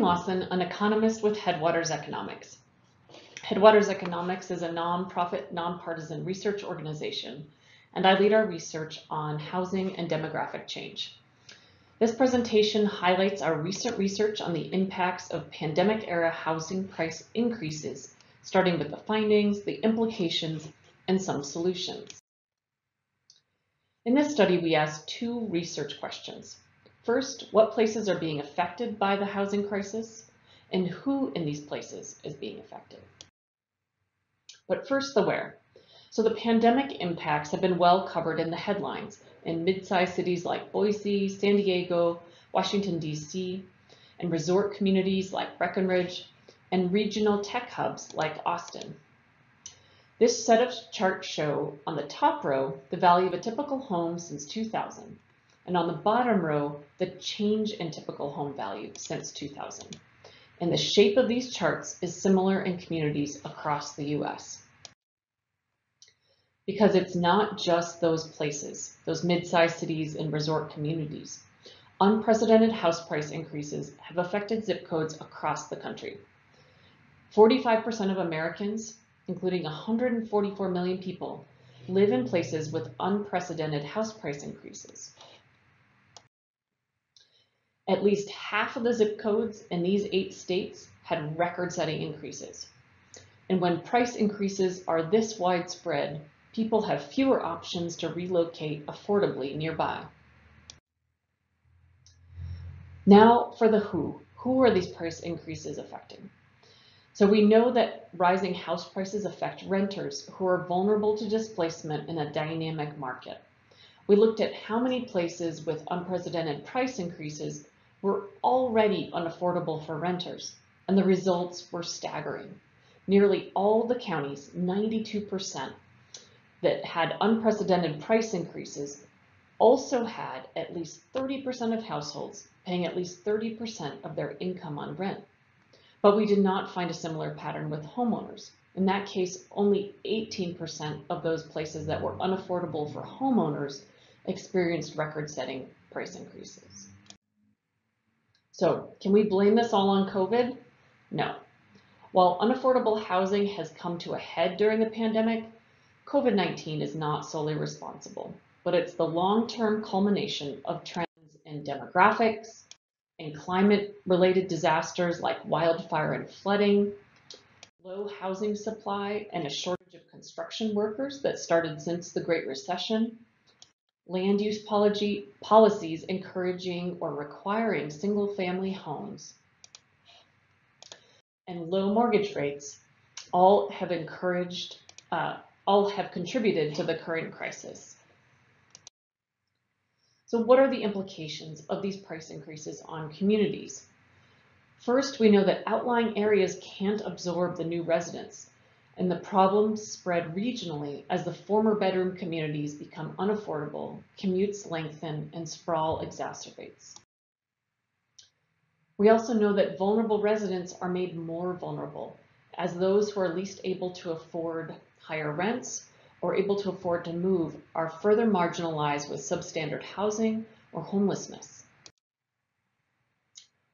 Lawson, an economist with Headwaters Economics. Headwaters Economics is a nonprofit, nonpartisan research organization, and I lead our research on housing and demographic change. This presentation highlights our recent research on the impacts of pandemic-era housing price increases, starting with the findings, the implications, and some solutions. In this study, we asked two research questions. First, what places are being affected by the housing crisis, and who in these places is being affected? But first, the where. So the pandemic impacts have been well covered in the headlines in mid-sized cities like Boise, San Diego, Washington, D.C., and resort communities like Breckenridge, and regional tech hubs like Austin. This set of charts show on the top row the value of a typical home since 2000, and on the bottom row the change in typical home value since 2000. And the shape of these charts is similar in communities across the US. Because it's not just those places, those mid-sized cities and resort communities. Unprecedented house price increases have affected zip codes across the country. 45% of Americans, including 144 million people, live in places with unprecedented house price increases. At least half of the zip codes in these 8 states had record-setting increases. And when price increases are this widespread, people have fewer options to relocate affordably nearby. Now for the who. Who are these price increases affecting? So we know that rising house prices affect renters who are vulnerable to displacement in a dynamic market. We looked at how many places with unprecedented price increases were already unaffordable for renters, and the results were staggering. Nearly all the counties, 92%, that had unprecedented price increases also had at least 30% of households paying at least 30% of their income on rent. But we did not find a similar pattern with homeowners. In that case, only 18% of those places that were unaffordable for homeowners experienced record-setting price increases. So, can we blame this all on COVID? No. While unaffordable housing has come to a head during the pandemic, COVID-19 is not solely responsible, but it's the long-term culmination of trends in demographics, in climate-related disasters like wildfire and flooding, low housing supply and a shortage of construction workers that started since the Great Recession, land use policies encouraging or requiring single-family homes, and low mortgage rates all have contributed to the current crisis. So what are the implications of these price increases on communities? First, we know that outlying areas can't absorb the new residents, and the problems spread regionally as the former bedroom communities become unaffordable, commutes lengthen, and sprawl exacerbates. We also know that vulnerable residents are made more vulnerable, as those who are least able to afford higher rents or able to afford to move are further marginalized with substandard housing or homelessness.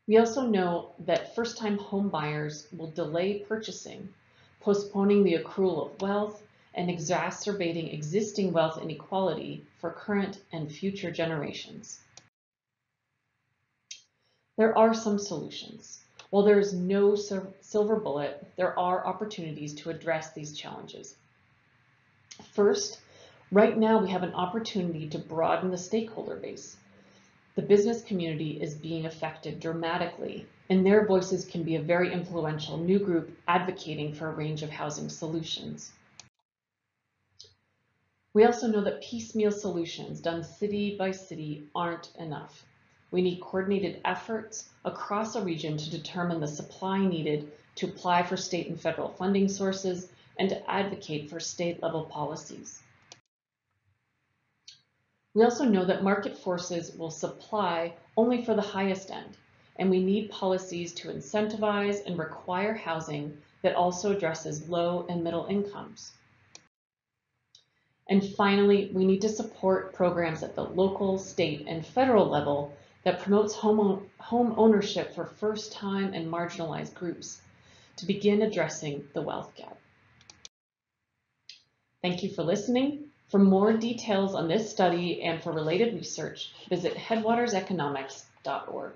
We also know that first-time home buyers will delay purchasing, postponing the accrual of wealth and exacerbating existing wealth inequality for current and future generations. There are some solutions. While there is no silver bullet, there are opportunities to address these challenges. First, right now we have an opportunity to broaden the stakeholder base. The business community is being affected dramatically, and their voices can be a very influential new group advocating for a range of housing solutions. We also know that piecemeal solutions done city by city aren't enough. We need coordinated efforts across a region to determine the supply needed to apply for state and federal funding sources and to advocate for state-level policies. We also know that market forces will supply only for the highest end, and we need policies to incentivize and require housing that also addresses low and middle incomes. And finally, we need to support programs at the local, state, and federal level that promotes home ownership for first-time and marginalized groups to begin addressing the wealth gap. Thank you for listening. For more details on this study and for related research, visit headwaterseconomics.org.